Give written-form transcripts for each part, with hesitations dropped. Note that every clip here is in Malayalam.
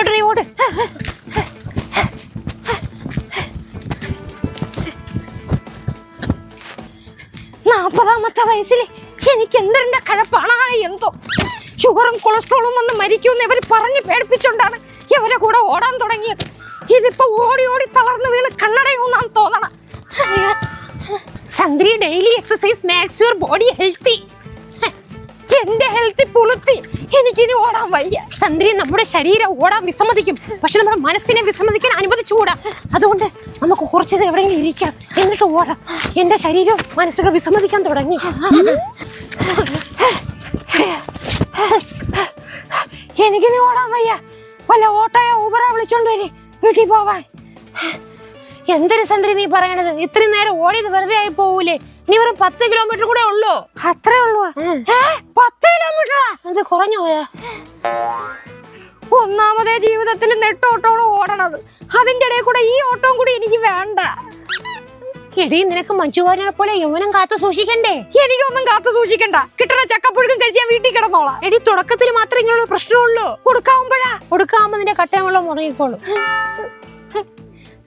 ഓടേ ഓട്. 40ാമത്തെ വയസ്സിൽ എനിക്ക് എന്തിന്റെ കഴപ്പാണ് എന്തോ. ഷുഗറും കൊളസ്ട്രോളും വന്ന് മരിക്കുമെന്ന് ഇവർ പറഞ്ഞ് പേടിപ്പിച്ചോണ്ടാണ് ഇവരെ കൂടെ ഓടാൻ തുടങ്ങിയത്. ഇതിപ്പോ ഓടി ഓടി തളർന്നു വീണ് കണ്ണടയൂന്നാൻ തോന്നണം. സന്ദ്രി daily exercise makes your body healthy. എന്റെ ഹെൽത്തി പുളുത്തി എനിക്കിനി ഓടാൻ വയ്യ. സന്ദ്രി, നമ്മുടെ ശരീരം ഓടാൻ വിസമ്മതിക്കും, പക്ഷെ നമ്മുടെ മനസ്സിനെ വിസമ്മതിക്കാൻ അനുവദിച്ചുകൂടാ. അതുകൊണ്ട് നമുക്ക് കുറച്ചു നേരം എവിടെയെങ്കിലും ഇരിക്കാം, എന്നിട്ട് ഓടാം. എന്റെ ശരീരം മനസ്സൊക്കെ വിസമ്മതിക്കാൻ തുടങ്ങി. എനിക്കിനി ഓടാൻ വയ്യ. വല്ല ഓട്ടോയോ ഊബറോ വിളിച്ചോണ്ട് വരെ വീട്ടിൽ പോവാൻ. എന്തൊരു സന്ദ്രി നീ പറയണത്? ഇത്രയും നേരം ഓടിയത് വെറുതെ ആയി പോവൂലേ? ഇനി വെറും 10 കിലോമീറ്റർ കൂടെ ഉള്ളൂ. അത്രേ ഉള്ളൂ? 10 കിലോമീറ്ററാ? അത് കുറഞ്ഞു പോയാ? ഒന്നാമതേ ജീവിതത്തിൽ നെട്ടോട്ടോളം ഓടണത്, അതിന്റെ ഇടയിൽ കൂടെ ഈ ഓട്ടവും കൂടി എനിക്ക് വേണ്ട. എടീ, നിനക്ക് മഞ്ജുവാരനെ പോലെ യൗവനം കാത്തു സൂക്ഷിക്കണ്ടേ? എനിക്കൊന്നും കാത്തു സൂക്ഷിക്കണ്ട. കിട്ടണ ചക്കപ്പുഴുക്കും കഴിച്ചാൽ വീട്ടിൽ കിടന്നോളാം. എടി, തുടക്കത്തിൽ മാത്രമേ ഇങ്ങനെയുള്ള പ്രശ്നമുള്ളൂ. കൊടുക്കാവുമ്പോ നിന്റെ കട്ടയമുള്ള മുറങ്ങിക്കോളൂ.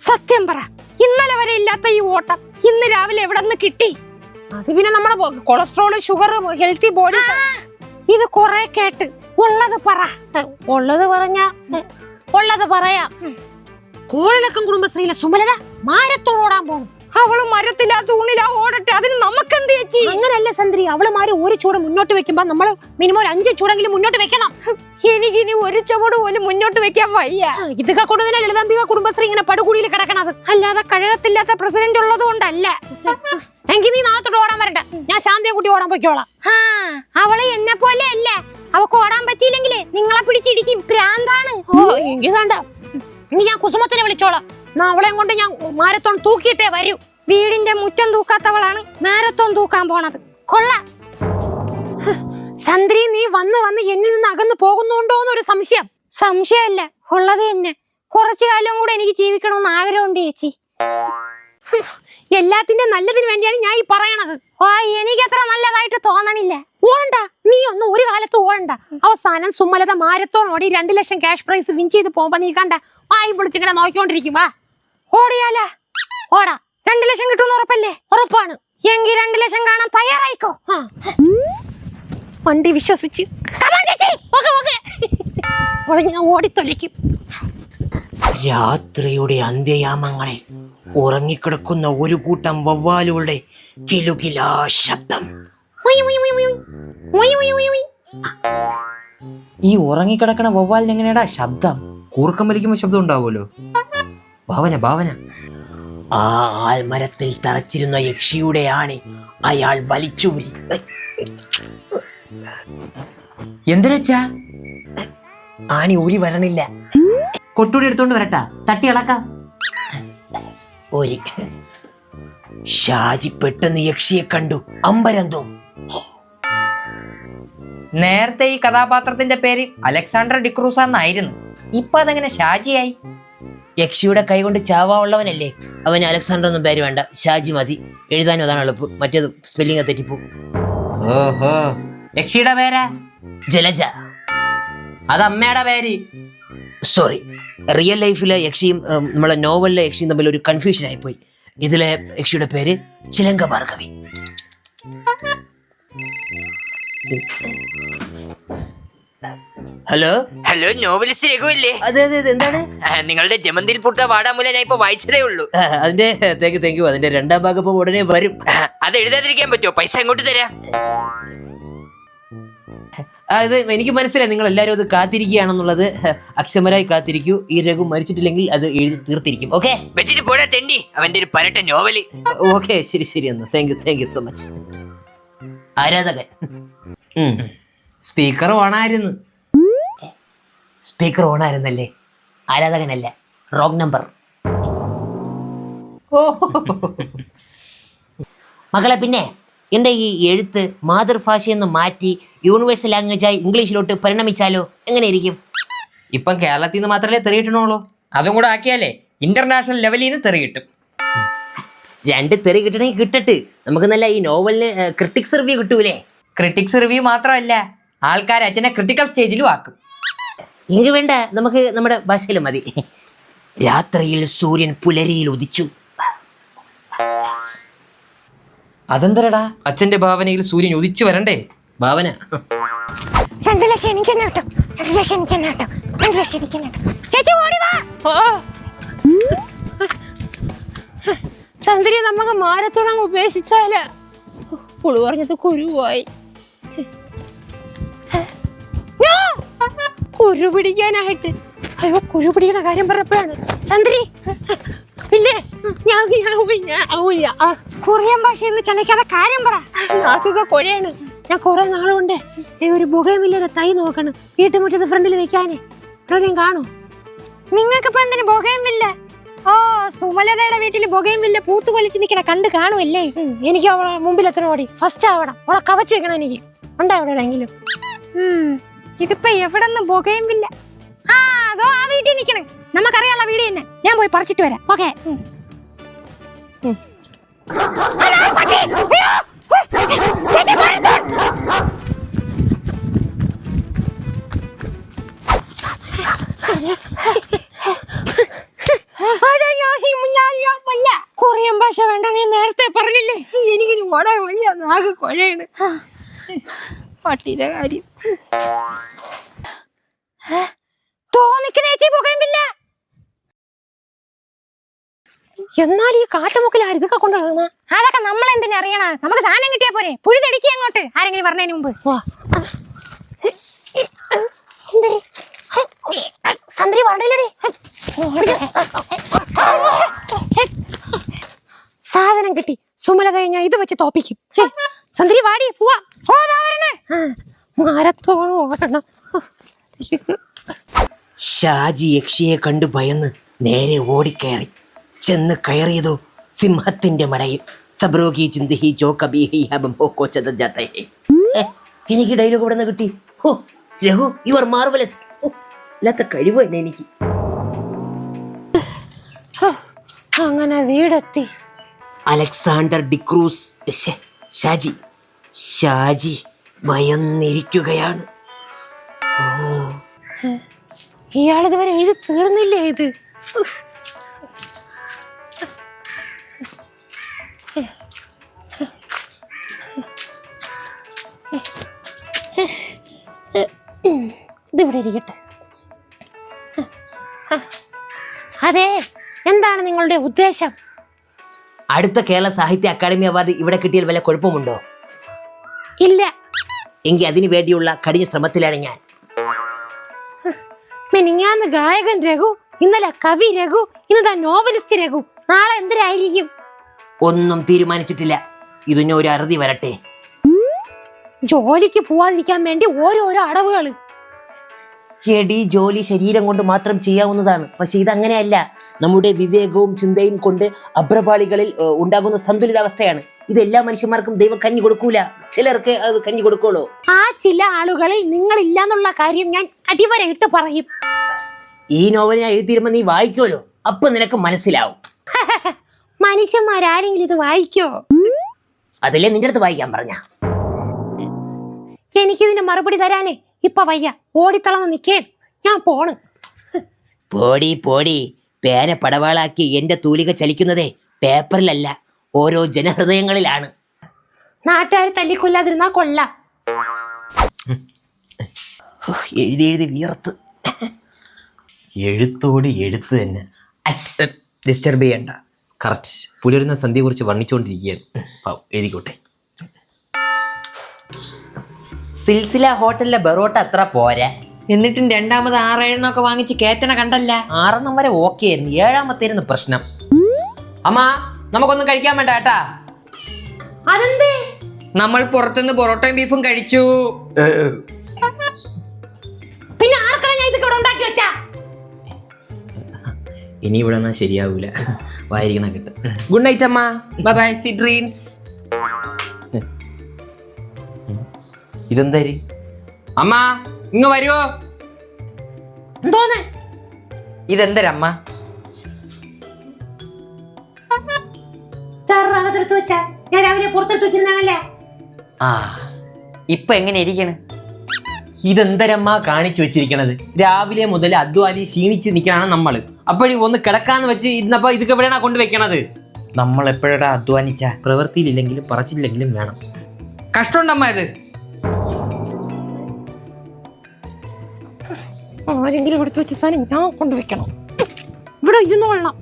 സത്യം പറ, ഇന്നലെ വരെ ഇല്ലാത്ത ഈ ഓട്ടം ഇന്ന് രാവിലെ എവിടെ നിന്ന് കിട്ടി? അത് പിന്നെ നമ്മുടെ കൊളസ്ട്രോള്, ഷുഗർ, ഹെൽത്തി ബോഡി. ഇത് കൊറേ കേട്ട് ഉള്ളത് പറ. ഉള്ളത് പറയാ. കോളിളക്കം കുടുംബശ്രീയിലെ സുമലത മാരത്തോൺ ഓടാൻ പോകും. അവള് മരത്തിലാ തൂണിലാ ഓടട്ടെ, അതിന് നമുക്കെന്ത് ചേച്ചി? അങ്ങനല്ല സന്ദ്രി, അവള് മാറി ഒരു ചൂട് മുന്നോട്ട് വെക്കുമ്പോ നമ്മള് മിനിമം ഒരു 5 ചൂടെങ്കിലും മുന്നോട്ട് വെക്കണം. എനിക്കിനി ഒരു ചുവട് പോലും മുന്നോട്ട് വെക്കാൻ വയ്യ. ഇതൊക്കെ കൂടുതൽ ലളിതാംബിക കുടുംബശ്രീ ഇങ്ങനെ പടുകുടിയിൽ കിടക്കണത്, അല്ലാതെ കഴകത്തില്ലാത്ത പ്രസിഡന്റ് ഉള്ളത് കൊണ്ടല്ല. എങ്കിൽ നീ നാളത്തോട് ഓടാൻ വരണ്ട, ഞാൻ ശാന്തിയെ കൂട്ടി ഓടാൻ പൊയ്ക്കോളാം. അവള് എന്നെ പോലെ അല്ല, അവക്ക് ഓടാൻ പറ്റിയില്ലെങ്കിലേ നിങ്ങളെ പിടിച്ചിടിക്കും. പ്രാന്താണ്. എങ്കിൽ വേണ്ട, ഇനി ഞാൻ കുസുമത്തിനെ വിളിച്ചോളാം. അവളെയും കൊണ്ട് ഞാൻ മാരത്തോൺ തൂക്കിയിട്ടേ വരൂ. വീടിന്റെ മുറ്റം തൂക്കാത്തവളാണ് മാരത്തോൺ തൂക്കാൻ പോണത്. കൊള്ളാം. സന്ദ്രി, നീ വന്ന് എന്നിൽ നിന്ന് അകന്നു പോകുന്നുണ്ടോന്നൊരു സംശയം. സംശയമല്ല, ഉള്ളത് തന്നെ. കുറച്ചു കാലം കൂടെ എനിക്ക് ജീവിക്കണമെന്ന് ആഗ്രഹമുണ്ട് ചേച്ചി. എല്ലാത്തിന്റെ നല്ലതിന് വേണ്ടിയാണ് ഞാൻ ഈ പറയണത്. എനിക്കത്ര നല്ലതായിട്ട് തോന്നണില്ല. ഓടണ്ട, നീ ഒന്നും ഒരു കാലത്ത് ഓടണ്ട. അവസാനം സുമലത മാരത്തോൺ ഓടി 2 ലക്ഷം ക്യാഷ് പ്രൈസ് വിൻ ചെയ്ത് പോകുമ്പോ നീ കണ്ട വായി പൊളിച്ചിങ്ങനെ നോക്കിക്കൊണ്ടിരിക്കും. വാ, ഓടിയാലാ? ഓടാ. 2 ലക്ഷം കിട്ടുമെന്ന് ഉറപ്പല്ലേ? ഉറപ്പാണ്. എങ്കിൽ 2 ലക്ഷം കാണാൻ തയ്യാറായിക്കോ. വണ്ടി വിശ്വസിച്ച് ഞാൻ ഓടിത്തൊലിക്കും. രാത്രിയുടെ അന്ത്യയാമങ്ങളിൽ ഉറങ്ങിക്കിടക്കുന്ന ഒരു കൂട്ടം വവ്വാലുകളുടെ കിലുകിലാ ശബ്ദം. ഈ ഉറങ്ങിക്കിടക്കണ വവ്വാലിന് എങ്ങനെയാടാ ശബ്ദം? കൂർക്കം വലിക്കുമ്പോ ശബ്ദം ഉണ്ടാവുമല്ലോ. ഭാവന. ആ ആൽമരത്തിൽ തറച്ചിരുന്ന യക്ഷിയുടെ ആണി അയാൾ വലിച്ചൂരി. എന്തിനാ? ആണി ഊരി വരണില്ല. കൊട്ടൂടി എടുത്തോണ്ട് വരട്ടാ, തട്ടി ഇളക്കാം. ഷാജി പെട്ടെന്ന് യക്ഷിയെ കണ്ടു അമ്പരന്തോ. നേരത്തെ ഈ കഥാപാത്രത്തിന്റെ പേര് അലക്സാണ്ടർ ഡിക്രൂസ എന്നായിരുന്നു. ഇപ്പൊ അതെങ്ങനെ ഷാജിയായി? യക്ഷിയുടെ കൈ കൊണ്ട് ചാവാനുള്ളവനല്ലേ അവന് അലക്സാണ്ടർ ഒന്നും പേര് വേണ്ട, ഷാജി മതി. എഴുതാനും അതാണ് എളുപ്പം, മറ്റേത് സ്പെല്ലിംഗ് തെറ്റിപ്പോ. ഓഹോ, യക്ഷിയുടെ പേരാ ജലജ. അത് അമ്മയുടെ പേര്. സോറി, റിയൽ ലൈഫിലെ യക്ഷിയും നമ്മളെ നോവലിലെ യക്ഷിയും തമ്മിൽ ഒരു കൺഫ്യൂഷൻ ആയിപ്പോയി. ഇതിലെ യക്ഷിയുടെ പേര് ചിലങ്ക ഭാർഗവി. Hello, novelist രഘുവല്ലേ? അതെ. എന്താണ്? നിങ്ങളുടെ ജമന്തിൽ പുട്ട വാടാമൂല ഞാൻ ഇപ്പൊ വായിച്ചതേ ഉള്ളൂ. അതിന്റെ താങ്ക് യു. അതിന്റെ 2ാം ഭാഗം ഇപ്പൊ ഉടനെ വരും. അത് എഴുതാതിരിക്കാൻ പറ്റുമോ? പൈസ അങ്ങോട്ട് തരാം. അത് എനിക്ക് മനസ്സിലായി, നിങ്ങൾ എല്ലാവരും അത് കാത്തിരിക്കുകയാണെന്നുള്ളത്. അക്ഷമരായി കാത്തിരിക്കൂ. ഈ രഘു മരിച്ചിട്ടില്ലെങ്കിൽ അത് എഴുതി തീർത്തിരിക്കും. ഓക്കെ, വെച്ചിട്ട് പോടാ തെണ്ടി, അവന്റെ ഒരു പരട്ട നോവല്. ഓക്കെ, ശരി എന്നാ. Thank you so much. ആരാധകൻ. സ്പീക്കർ ഓണായിരുന്നു. സ്പീക്കർ ഓണായിരുന്നല്ലേ? ആരാധകനല്ല, റോങ് നമ്പർ. മകളെ, പിന്നെ എൻ്റെ ഈ എഴുത്ത് മാതൃഭാഷയെന്ന് മാറ്റി യൂണിവേഴ്സൽ ലാംഗ്വേജായി ഇംഗ്ലീഷിലോട്ട് പരിണമിച്ചാലോ? എങ്ങനെയിരിക്കും? ഇപ്പം കേരളത്തിൽ നിന്ന് മാത്രമല്ലേ തെറി കിട്ടണുള്ളൂ. അതും കൂടെ ആക്കിയാലേ ഇന്റർനാഷണൽ ലെവലിൽ നിന്ന് തെറി കിട്ടും. 2 തെറി കിട്ടണമെങ്കിൽ കിട്ടട്ട്. നമുക്ക് നല്ല ഈ നോവലിന് ക്രിട്ടിക്സ് റിവ്യൂ കിട്ടൂലേ? ക്രിട്ടിക്സ് റിവ്യൂ മാത്രമല്ല, ആൾക്കാർ അച്ഛനെ ക്രിട്ടിക്കൽ സ്റ്റേജിലും ആക്കും. എങ്കിൽ വേണ്ട, നമുക്ക് നമ്മുടെ ഭാഷയിൽ മതി. രാത്രിയിൽ സൂര്യൻ പുലരിയിൽ ഉദിച്ചു. അതെന്തരടാ അച്ഛന്റെ ഭാവനയിൽ സൂര്യൻ ഉദിച്ചു വരണ്ടേ? ഭാവന 2 ലക്ഷം എനിക്ക് തന്നെ കിട്ടും. 2 ലക്ഷം എനിക്ക് തന്നെ കിട്ടും. 2 ലക്ഷം എനിക്ക് തന്നെ കിട്ടും. ചേച്ചി ഓടി വാ. സന്ദരി നമുക്ക് മാരത്തോടങ്ങ് ഉപേക്ഷിച്ചാല് പുളു പറഞ്ഞത് കുരുവായി. കുരു പിടിക്കാനായിട്ട്. അയ്യോ, കുരു പിടിക്കുന്ന കാര്യം പറഞ്ഞപ്പോഴാണ് സന്ദരി. പിന്നെ കൊറിയൻ ഭാഷയെന്ന് ചലക്കാതെ കാര്യം പറ. നാക്കൊക്കെ കൊഴയാണ്. ഞാൻ കുറെ നാളുകൊണ്ട് ഒരു ബൊഗൈൻവില്ലയുടെ തൈ നോക്കണം വീട്ടുമുറ്റത്ത് ഫ്രണ്ടിൽ വെക്കാനേ. എവിടെയും കാണോ? നിങ്ങൾക്കിപ്പോ എന്തിനു ബൊഗൈൻവില്ല? ഓ, സുമലതയുടെ വീട്ടിൽ ബൊഗൈൻവില്ല പൂത്തു കൊലിച്ച് നിൽക്കണ കണ്ട് കാണുമല്ലേ? എനിക്ക് അവളെ മുമ്പിൽ എത്ര ഓടി ഫസ്റ്റ് ആവണം. അവളെ കവച്ച് വെക്കണം എനിക്ക്. ഉണ്ടോ എവിടെയെങ്കിലും? ഇതിപ്പോ എവിടെ നിന്ന് ബൊഗൈൻവില്ല? ആ, അതോ ആ വീട്ടിൽ നിൽക്കണം. നമുക്കറിയാനുള്ള വീട് തന്നെ. ഞാൻ പോയി പറിച്ചിട്ട് വരാം. ഓക്കെ. കൊറിയൻ ഭാഷ വേണ്ട, ഞാൻ നേരത്തെ പറഞ്ഞില്ലേ. എനിക്കിനി ഓടാൻ വയ്യ, നാഗ് കൊഴയാണ്. പട്ടിയുടെ കാര്യം തോന്നിക്കണേച്ചി പോകേണ്ടില്ല. എന്നാൽ ഈ കാട്ടുമുക്കിൽ ആര് ഇതൊക്കെ കൊണ്ടുപോകണ? അതൊക്കെ നമ്മൾ എന്തിനാ അറിയണ? നമുക്ക് സാധനം കിട്ടിയാ പോരെ. പുഴുതെടിക്കുക അങ്ങോട്ട് ആരെങ്കിലും പറഞ്ഞതിന് മുമ്പ്. സന്ദ്രി പറഞ്ഞില്ലടി. സാധനം കിട്ടി. സുമലത ഞാൻ ഇത് വെച്ച് തോപ്പിക്കും. സന്ദ്രി വാടി പോവാ. മരത്തോളം ഓടണം. ഷാജി യക്ഷിയെ കണ്ടു ഭയന്ന് നേരെ ഓടിക്കയറി. ചെന്ന് കയറിയതോ സിംഹത്തിന്റെ മടയിൽ. സബ്രോഗി ചിന്തി ജോ കബി എനിക്ക് ഡയലോഗ് ഇവിടെ നിന്ന് കിട്ടി. ഓ രഘു, യു ആർ മാർവലസ്. ഇല്ലാത്ത കഴിവ് തന്നെ എനിക്ക്. അങ്ങനെ വീടെത്തി. അലക്സാണ്ടർ ഡിക്രൂസ് ഷാജി ഭയന്നിരിക്കുകയാണ്. ഇയാളിതുവരെ എഴുതി തീർന്നില്ലേ ഇത്? ഇതിവിടെ ഇരിക്കട്ടെ. അതെ, എന്താണ് നിങ്ങളുടെ ഉദ്ദേശം? അടുത്ത കേരള സാഹിത്യ അക്കാദമി അവാർഡ് ഇവിടെ കിട്ടിയാൽ വല്ല കുഴപ്പമുണ്ടോ? ഇല്ല. എങ്കിൽ അതിനു വേണ്ടിയുള്ള കഠിന ശ്രമത്തിലാണ് ഞാൻ. മിനിങ്ങാന്ന് ഗായകൻ രഘു, ഇന്നലെ കവി രഘു, ഇന്നതാ നോവലിസ്റ്റ് രഘു. നാളെ എന്തിനായിരിക്കും? ഒന്നും തീരുമാനിച്ചിട്ടില്ല. ഇതിന് ഒരു അറുതി വരട്ടെ. ജോലിക്ക് പോവാതിരിക്കാൻ വേണ്ടി ഓരോരോ അടവുകള്. എടി, ജോലി ശരീരം കൊണ്ട് മാത്രം ചെയ്യാവുന്നതാണ്. പക്ഷെ ഇതങ്ങനെയല്ല. നമ്മുടെ വിവേകവും ചിന്തയും കൊണ്ട് അഭ്രപാളികളിൽ ഉണ്ടാകുന്ന സന്തുലിതാവസ്ഥയാണ്. ഇത് എല്ലാ മനുഷ്യന്മാർക്കും ദൈവം കഞ്ഞി കൊടുക്കൂല. ചിലർക്ക് അത് കഞ്ഞി കൊടുക്കുള്ളൂ. ആ ചില ആളുകളിൽ നിങ്ങൾ ഇല്ലാന്നുള്ള കാര്യം ഞാൻ അടിവരയിട്ട് പറയും. ഈ നോവൽ ഞാൻ എഴുതിയിരുമ്പോ നീ വായിക്കുമല്ലോ, അപ്പൊ നിനക്ക് മനസ്സിലാവും. മനുഷ്യന്മാരാരെങ്കിലും ഇത് വായിക്കോ? അതല്ലേ നിന്റെ അടുത്ത് വായിക്കാൻ പറഞ്ഞ. എനിക്കിതിന് മറുപടി തരാനേ ഇപ്പൊ വയ്യ. ഓടിത്തളന്ന് നിക്കേ, ഞാൻ പോണ്. പോടി പേന പടവാളാക്കി എന്റെ തൂലിക ചലിക്കുന്നതേ പേപ്പറിലല്ല, ഓരോ ജനഹൃദയങ്ങളിലാണ്. നാട്ടുകാർ തല്ലിക്കൊല്ലാതിരുന്നാ കൊള്ളാം. എഴുതി വിയർത്ത്. എഴുത്തോട് എഴുത്ത് തന്നെ. ഡിസ്റ്റർബ് ചെയ്യണ്ട. കറക്റ്റ്. പുലരുന്ന സന്ധ്യയെ കുറിച്ച് വർണ്ണിച്ചുകൊണ്ടിരിക്കുകയാണ്. എഴുതിക്കോട്ടെ. സിൽസില ഹോട്ടലിലെ ബെറോട്ട അത്ര പോരാ. എന്നിട്ടും രണ്ടാമത് 6-7 വാങ്ങിച്ച് കേറ്റണ കണ്ടല്ല. 6 വരെ ഓക്കെ ആയിരുന്നു, 7 പ്രശ്നം. അമ്മ, നമുക്കൊന്നും കഴിക്കാൻ വേണ്ട കേട്ടാ. അതെന്തേ? നമ്മൾ പുറത്തുനിന്ന് പൊറോട്ടയും ബീഫും കഴിച്ചു. പിന്നെ ആർക്കാണ് ഞാൻ ഇതൊക്കെ ഇവിടെ ഉണ്ടാക്കി വെച്ചാ? ഇനി ഇവിടെ നിന്നാ ശരിയാവൂല. വായിരിക്കണ കിട്ടും. ഗുഡ് നൈറ്റ് അമ്മ. Bye bye, sweet dreams. ഇതെന്തായി? അമ്മ ഇങ്ങ് വരുവോ? എന്തോന്ന്? ഇതെന്തരമ്മ? അകത്തെടുത്ത് വെച്ചാ ഞാൻ രാവിലെ പുറത്തെടുത്ത് വെച്ചിരുന്നാണല്ലേ. ആ, ഇപ്പൊ എങ്ങനെ ഇരിക്കണ്? ഇതെന്തരമ്മ കാണിച്ചു വെച്ചിരിക്കണത്? രാവിലെ മുതൽ അധ്വാനി ക്ഷീണിച്ച് നിൽക്കാണ് നമ്മള്. അപ്പോഴും ഒന്ന് കിടക്കാന്ന് വെച്ച് ഇന്നപ്പോ ഇതൊക്കെ എവിടെയാണ് കൊണ്ടുവെക്കണത്? നമ്മൾ എപ്പോഴാ അധ്വാനിച്ച പ്രവൃത്തിയിലില്ലെങ്കിലും പറച്ചില്ലെങ്കിലും വേണം. കഷ്ടമുണ്ടമ്മ ഇത്. ആരെങ്കിലും എടുത്തു വെച്ച സാധനം ഞാൻ കൊണ്ടുവെക്കണം. ഇവിടെ ഇരുന്നോളണം.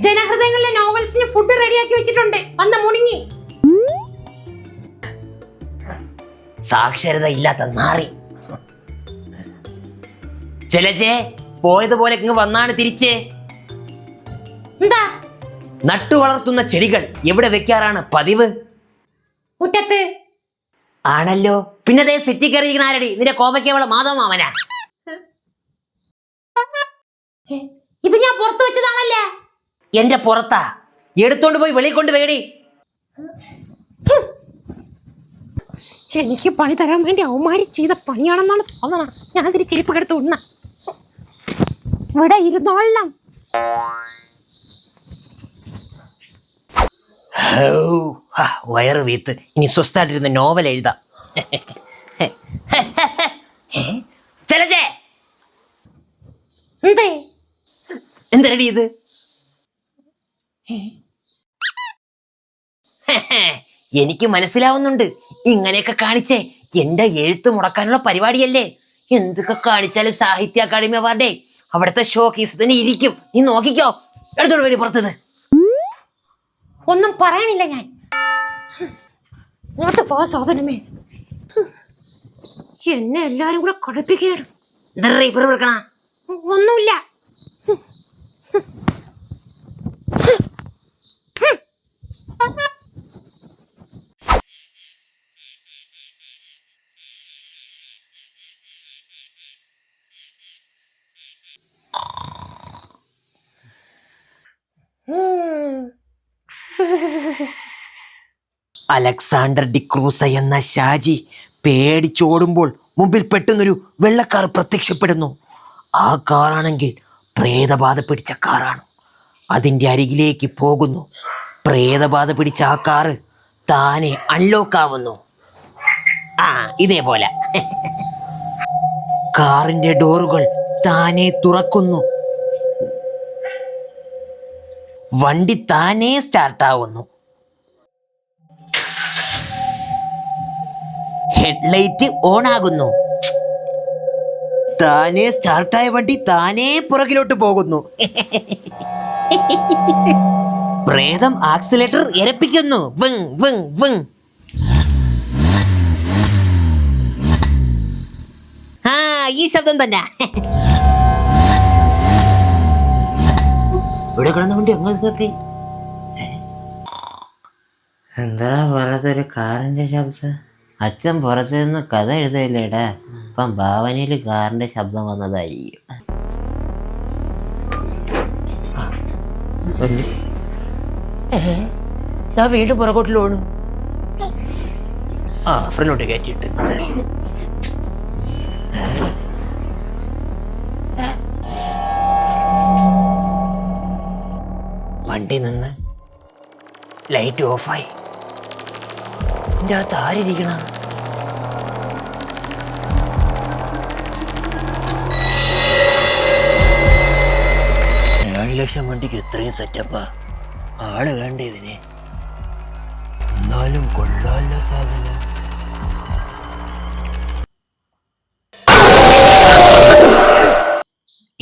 ജനഹൃദയങ്ങളിലെ നോവൽസിന് ഫുഡ് റെഡിയാക്കി വെച്ചിട്ടുണ്ട്. വന്ന് മുണിങ്ങി. സാക്ഷരത ഇല്ലാത്ത നാറി. ചെലജേ, പോയതുപോലെ ഇങ്ങ് വന്നാണ് തിരിച്ച്. എന്താ? നട്ടു വളർത്തുന്ന ചെടികൾ എവിടെ വെക്കാറാണ് പതിവ്? മുറ്റത്ത്. ആണല്ലോ. പിന്നെ അതേ സിറ്റി കയറിയിരിക്കണ ആരടി? നിന്റെ കോവയ്ക്കവള് മാധവ മാമനാ? ഇത് ഞാൻ പുറത്തു വെച്ചതാണല്ലേ. എന്റെ പുറത്താ. എടുത്തോണ്ട് പോയി വെളിയിൽ കൊണ്ട് വേടി. എനിക്ക് പണി തരാൻ വേണ്ടി അവന്മാര് ചെയ്ത പണിയാണെന്നാണ് തോന്നണം. ഞാൻ അതിന് ചെരുപ്പ് കെടുത്ത് ഉണ്ണ. ഇവിടെ ഇരുന്നോളണം. വയറ് വീത്ത്. ഇനി സ്വസ്ഥായിട്ടിരുന്ന് നോവൽ എഴുതാം. ചെലജേ, എന്തേ? എന്തരടി ഇത്? എനിക്ക് മനസ്സിലാവുന്നുണ്ട്. ഇങ്ങനെയൊക്കെ കാണിച്ചേ എന്റെ എഴുത്ത് മുടക്കാനുള്ള പരിപാടിയല്ലേ. എന്തൊക്കെ കാണിച്ചാലും സാഹിത്യ അക്കാദമി അവാർഡേ അവിടുത്തെ ഷോ കേസ് തന്നെ ഇരിക്കും. നീ നോക്കിക്കോ. എടുത്തോളൂ വേണ്ടി പുറത്തത്. ഒന്നും പറയാനില്ല ഞാൻ. ഇങ്ങോട്ട് പോ സോദരമേ. എന്നെ എല്ലാരും കൂടെ കളിപ്പിക്കുകയാണ്. ഒന്നുമില്ല. അലക്സാണ്ടർ ഡിക്രൂസ എന്ന ഷാജി പേടിച്ചോടുമ്പോൾ മുമ്പിൽ പെട്ടെന്നൊരു വെള്ളക്കാർ പ്രത്യക്ഷപ്പെടുന്നു. ആ കാറാണെങ്കിൽ പ്രേതബാധ പിടിച്ച കാറാണ്. അതിൻ്റെ അരികിലേക്ക് പോകുന്നു. പ്രേതബാധ പിടിച്ച ആ കാറ് താനെ അൺലോക്ക് ആവുന്നു. ഇതേപോലെ കാറിന്റെ ഡോറുകൾ താനെ തുറക്കുന്നു. വണ്ടി താനേ സ്റ്റാർട്ടാവുന്നു. ഹെഡ്ലൈറ്റ് ഓൺ ആകുന്നു. താനേ സ്റ്റാർട്ടായ വണ്ടി താനേ പുറകിലോട്ട് പോകുന്നു. പ്രേതം ആക്സിലേറ്റർ എരപ്പിക്കുന്നു. വിങ് വിങ് വിങ്. ഈ ശബ്ദം തന്നെ. ഇവിടെ കിടന്ന വണ്ടി അങ്ങ് എത്തി. എന്താ പുറത്തൊരു കാറിന്റെ ശബ്ദം? അച്ഛൻ പുറത്ത് നിന്ന് കഥ എഴുതല്ലേടാ. അപ്പം ഭാവനയിൽ കാറിന്റെ ശബ്ദം വന്നതായിരിക്കും. വീട് പുറകോട്ടിലോണു. ഫ്രണ്ടോട്ട് കയറ്റിയിട്ട് വണ്ടി നിന്ന് ലൈറ്റ് ഓഫായി. എൻ്റെ അകത്ത് ആരിരിക്കണ? ലക്ഷം വണ്ടിക്ക് ഇത്രയും സെറ്റപ്പാ. ആള് വേണ്ട ഇതിനെ. എന്നാലും കൊള്ളാല്ല സാധനം.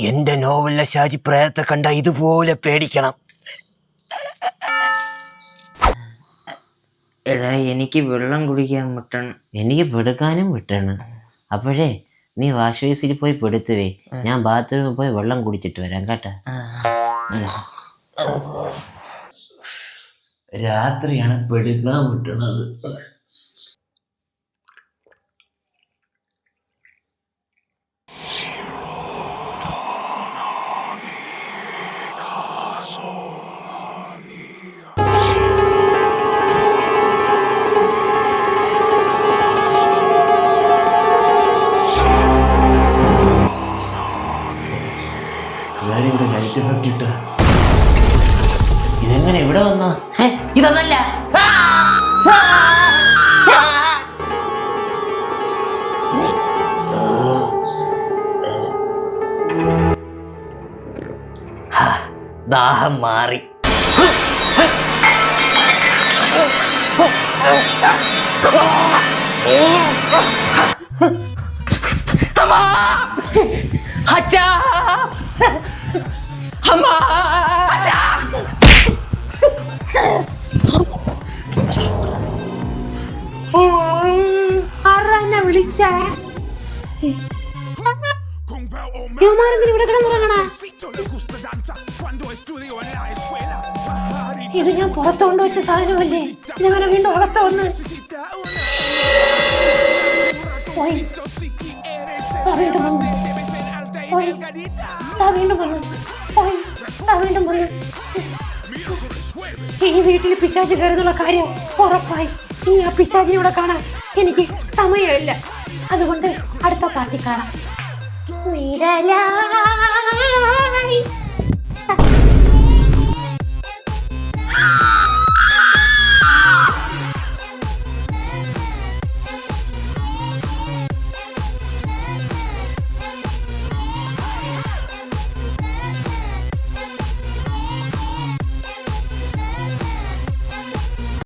എന്റെ നോവലിലെ ഷാജി പ്രേതത്തെ കണ്ട ഇതുപോലെ പേടിക്കണം. എടാ, എനിക്ക് വെള്ളം കുടിക്കാൻ വിട്ടണം, എനിക്ക് പെടുക്കാനും വിട്ടണം. അപ്പോഴേ നീ വാഷ് ബേസിൽ പോയി പെടുത്തുവേ. ഞാൻ ബാത്റൂമിൽ പോയി വെള്ളം കുടിച്ചിട്ട് വരാം കേട്ടാ. രാത്രിയാണ് പെടുക്കാൻ വിട്ടണത്. ഇവിടെ ലൈറ്റ് എഫക്റ്റ് ഇട്ട ഇതെങ്ങനെ ഇവിടെ വന്ന? ഇതൊന്നല്ല. ദാഹം മാറി. അച്ഛാ അമ്മ ആരാ വിളിച്ചേ? ഇവന്മാരെന്തിനാ ഇവിടെ കിടന്നുറങ്ങണ? ഇത് ഞാൻ പുറത്തു കൊണ്ടുവച്ച സാധനമല്ലേ? ഇതങ്ങനെ വീണ്ടും അകത്ത് വന്ന് പോയി. വീണ്ടും വന്നു പോയി. വീണ്ടും വന്നു പോയി. വീണ്ടും വന്നു. ഈ വീട്ടിൽ പിശാച് കയറുന്നുള്ള കാര്യം ഉറപ്പായി. ഇനി ആ പിശാചിനെ ഇവിടെ കാണാൻ എനിക്ക് സമയമില്ല. അതുകൊണ്ട് അടുത്ത പാർട്ടി കാണാം. നിഴലായി